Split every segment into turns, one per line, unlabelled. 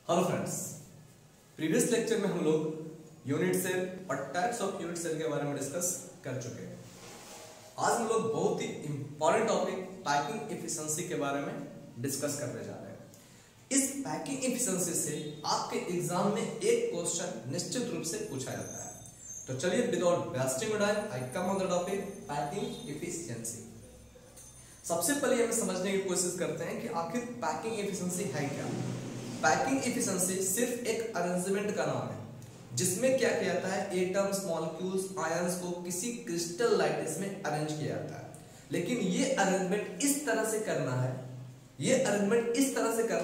Hello friends, previous lecture में हम लोग यूनिट सेल और टाइप्स ऑफ यूनिट सेल के बारे में डिस्कस कर चुके हैं। आज हम लोग बहुत ही इंपॉर्टेंट टॉपिक पैकिंग एफिशिएंसी के बारे में डिस्कस करने जा रहे हैं। इस पैकिंग एफिशिएंसी से आपके एग्जाम में एक क्वेश्चन निश्चित रूप से पूछा जाता है। तो चलिए without wasting time I come on the topic packing efficiency. सबसे पहले हम समझने की कोशिश करते हैं कि आखिर पैकिंग एफिशिएंसी है क्या। पैकिंग एफिशिएंसी सिर्फ एक अरेंजमेंट का नाम है जिसमें क्या किया जाता है, एटम्स, मॉलिक्यूल्स, आयंस को किसी क्रिस्टल लैटिस में अरेंज किया जाता है। लेकिन ये अरेंजमेंट इस तरह से करना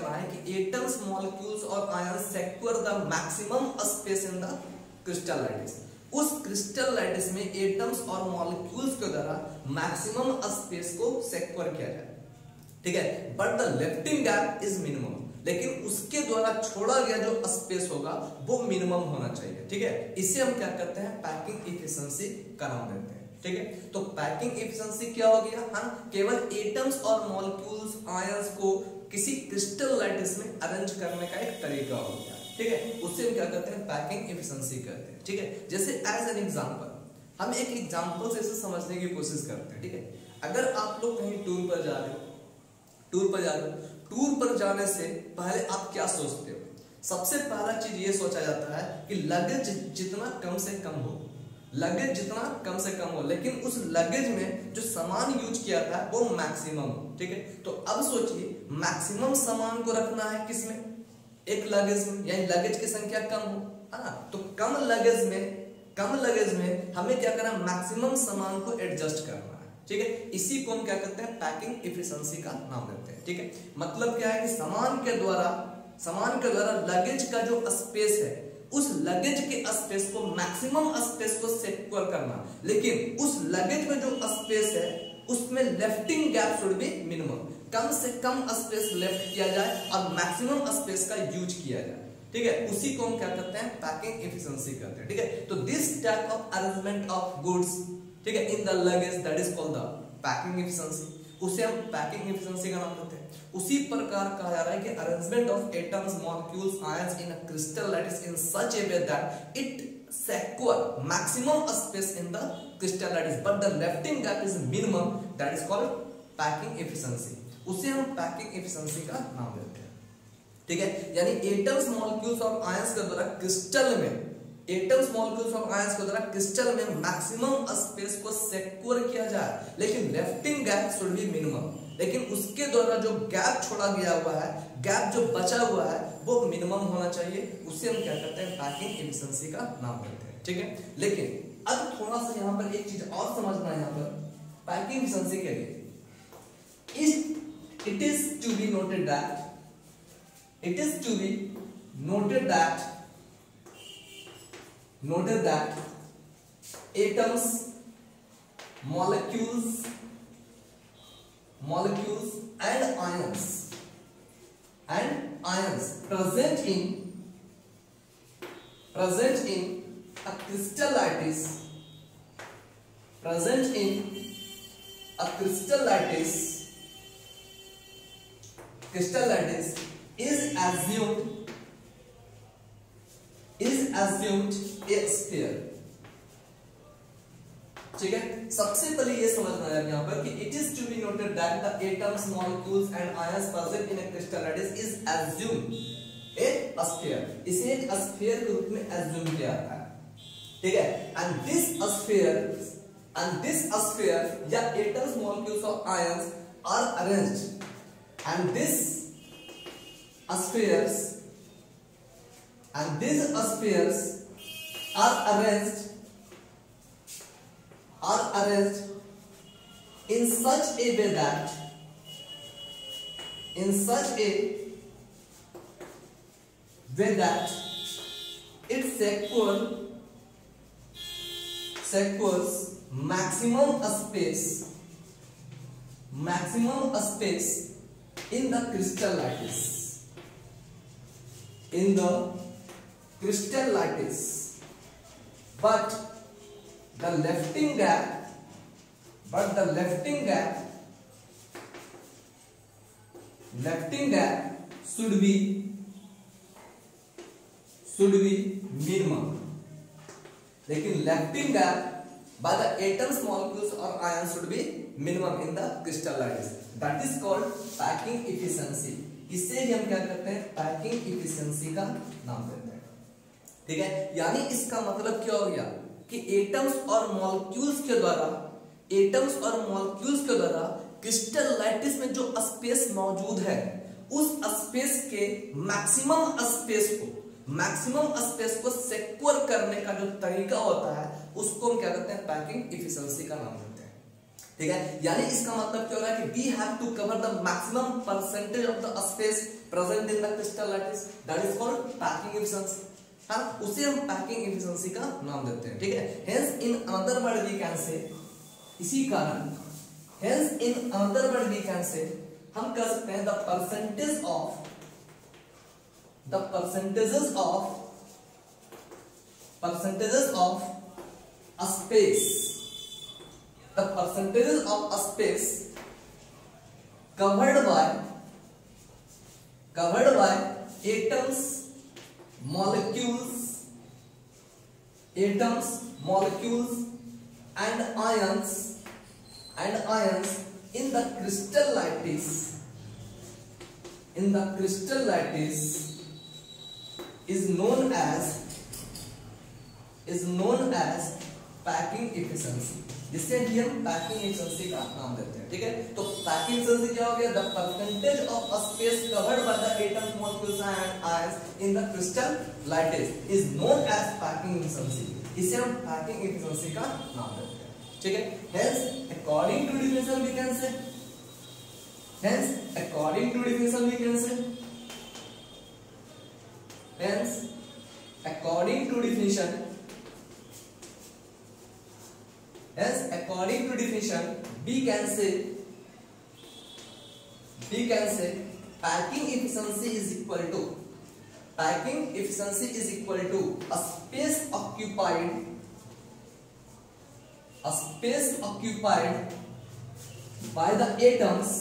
है, कि एटम्स, मॉलिक्यूल्स और ions secure the maximum space in the crystal lattice. उस क्रिस्टल लैटिस में एटम्स और मॉलिक्यूल्स के द्वारा मैक्सिमम स्पेस को सेक्यूर किया जाए, ठीक है। But the lifting gap is minimum, लेकिन उसके द्वारा छोड़ा गया जो स्पेस होगा वो मिनिमम होना चाहिए, ठीक है। इसे हम क्या करते हैं, पैकिंग एफिशिएंसी का नाम देते हैं, ठीक है। तो पैकिंग एफिशिएंसी क्या हो गया, हम केवल एटम्स और मॉलिक्यूल्स, आयंस को किसी क्रिस्टल लैटिस में अरेंज करने का एक तरीका हो गया, ठीक है। उससे हम क्या करते हैं, पैकिंग एफिशिएंसी करते हैं, ठीक है। जैसे एज एन एग्जांपल, हम एक एग्जांपल से इसे समझने की कोशिश करते हैं, ठीक है। अगर आप लोग कहीं टूर पर जा रहे हो, टूर पर जाने से पहले आप क्या सोचते हो? सबसे पहला चीज ये सोचा जाता है कि लगेज जितना कम से कम हो, लेकिन उस लगेज में जो सामान यूज किया था वो मैक्सिमम हो, ठीक है। तो अब सोचिए, मैक्सिमम सामान को रखना है किसमें, एक लगेज में, यानी लगेज की संख्या कम हो, है ना। तो कम लगेज में हमें क्या करना, मैक्सिमम सामान को एडजस्ट करना, ठीक है। इसी को हम क्या करते हैं, पैकिंग एफिशिएंसी का नाम देते हैं, ठीक है। मतलब क्या है कि सामान के द्वारा लगेज का जो स्पेस है, उस लगेज के स्पेस को, मैक्सिमम स्पेस को सिक्योर करना, लेकिन उस लगेज में जो स्पेस है उसमें lefting gap should be minimum, कम से कम स्पेस लेफ्ट किया जाए और मैक्सिमम स्पेस का यूज किया जाए, ठीक है। उसी को हम क्या करते हैं, पैकिंग एफिशिएंसी करते हैं, ठीक है। तो this type of arrangement of goods, ठीक है, in the luggage, that is called the packing efficiency. उसे हम पैकिंग एफिशिएंसी का नाम देते हैं। उसी प्रकार कहा जा रहा है कि arrangement of atoms, molecules, ions in a crystal lattice in such A way that it secure maximum space in the crystal lattice but the lefting gap is minimum, that is called packing efficiency। उसे हम packing efficiency का नाम देते हैं, ठीक है। यानी atoms, molecules और आयंस के द्वारा क्रिस्टल में मैक्सिमम स्पेस को सिक्योर किया जाए, लेकिन lifting gap should be minimum, लेकिन उसके द्वारा जो गैप छोड़ा गया हुआ है, गैप जो बचा हुआ है वो मिनिमम होना चाहिए। उसे हम क्या करते हैं, पैकिंग एफिशिएंसी का नाम देते हैं, ठीक है। लेकिन अब थोड़ा सा यहाँ पर एक चीज और समझना है, यहाँ पर पैकिंग एफिशिएंसी के लिए it is to be noted that atoms, molecules and ions present in a crystal lattice is assumed a sphere, ठीक है। सबसे पहले ये समझना है यहाँ पर कि it is to be noted that the atoms, molecules and ions present in a crystal lattice is assumed a sphere। इसे एक स्फीयर के रूप में assume किया जाता है, ठीक है। and this sphere या atoms, molecules और ions are arranged, and these spheres are arranged in such a way that it secures maximum space in the crystal lattice, but the lefting gap should be should be minimum, लेकिन lacking gap by the atoms, molecules or ions should be minimum in the crystal lattice. That is called packing efficiency. इसे ही हम क्या करते हैं, packing efficiency का नाम देते हैं। ठीक है, यानी इसका मतलब क्या हो गया कि एटम्स और मॉलिक्यूल्स के द्वारा क्रिस्टल लैटिस में जो स्पेस मौजूद है उस स्पेस के मैक्सिमम स्पेस को सिक्योर करने का जो तरीका होता है उसको हम क्या कहते हैं, पैकिंग इफिशिएंसी का नाम देते हैं। ठीक है, यानी इसका मतलब क्या हो रहा है कि we have to cover the maximum percentage of the space present in the crystal lattice, that is called packing efficiency. हाँ, उसे हम पैकिंग इफिशिएंसी का नाम देते हैं। ठीक है, hence in another word we can say, इसी कारण hence in another word we can say हम कह सकते हैं the percentages of a space, the percentages of a space covered by atoms, molecules and ions in the crystal lattice is known as packing efficiency, जिससे ही हम packing efficiency का नाम देते हैं। ठीक है, तो पैकिंग इफिशिएंसी क्या हो गया, the percentage of a space covered by the atoms, molecules and ions in the crystal lattice is known as packing efficiency. इसे हम पैकिंग इफिशिएंसी का नाम देते हैं। ठीक है, hence according to definition we can say, hence according to definition we can say packing efficiency is equal to a space occupied by the atoms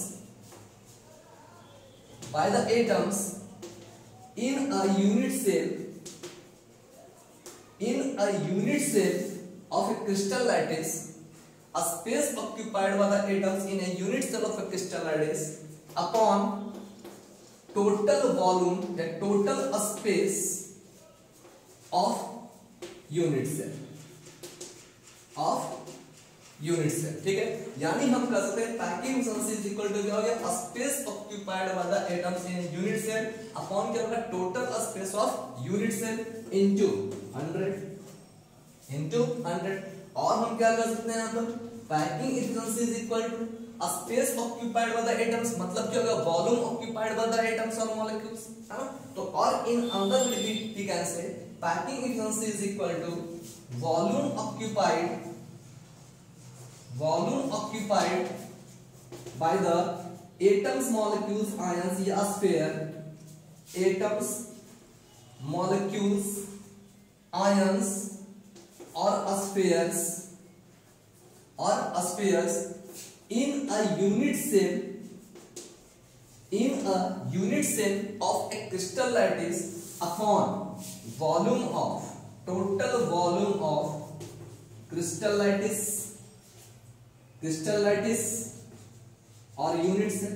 in a unit cell of a crystal lattice. A space occupied by the atoms in a unit cell of a crystal lattice upon total volume, the total space of unit cell. ठीक है, यानी हम कह सकते हैं packing efficiency is equal to क्या हो गया, space occupied by the atoms in unit cell upon क्या होगा, total space of unit cell into 100। और हम क्या कर सकते हैं यहाँ पर, packing efficiency is equal to space occupied by the atoms, मतलब क्या होगा, volume occupied by the atoms और मॉलिक्यूल्स, है ना। तो और in another we can say packing efficiency is equal to volume occupied by the atoms, molecules, ions या sphere, atoms, molecules, ions और spheres in a unit cell of a crystal lattice upon total volume of crystal lattice और unit cell.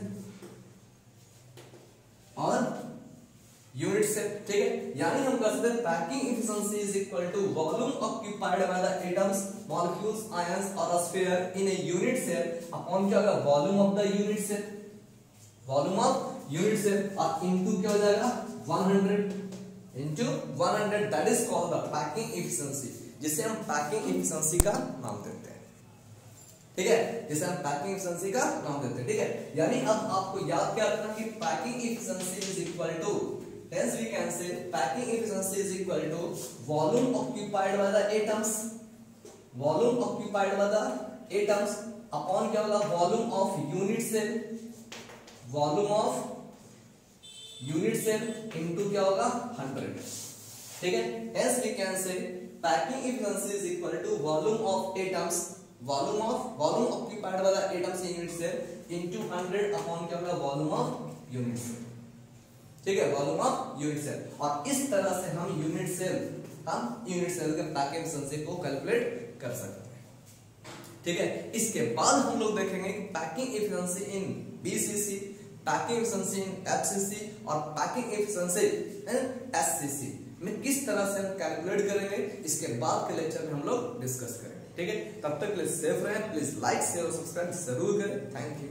ठीक है, यानी हम कह सकते हैं packing efficiency is equal to volume occupied by the atoms, molecules, ions और sphere in a unit cell upon क्या होगा, वॉल्यूम ऑफ यूनिट सेल और इनटू क्या हो जाएगा 100 into 100, that is called the packing efficiency, जिसे हम पैकिंग इफिशिएंसी का नाम देते हैं। ठीक है, जिसे हम पैकिंग इफिशिएंसी का नाम देते हैं। ठीक है, यानी अब आपको याद क्या रखना कि packing efficiency is equal to, hence we can say packing efficiency is equal to volume occupied by the atoms upon क्या होगा, volume of unit cell into क्या होगा 100। ठीक है, hence we can say packing efficiency is equal to volume occupied by the atoms in unit cell into 100 upon क्या होगा, volume of unit cell। ठीक है, वॉल्यूम ऑफ यूनिट सेल। और इस तरह से हम यूनिट सेल के पैकिंग एफिशिएंसी को कैलकुलेट कर सकते हैं। ठीक है, इसके बाद हम लोग देखेंगे कि पैकिंग एफिशिएंसी इन बीसीसी, पैकिंग एफिशिएंसी इन एफसीसी और पैकिंग एफिशिएंसी इन एससीसी में किस तरह से हम कैलकुलेट करेंगे, इसके बाद के लेक्चर में हम लोग डिस्कस करेंगे। ठीक है, तब तक के लिए सेफ रहें, प्लीज लाइक शेयर और सब्सक्राइब जरूर करें। Thank you.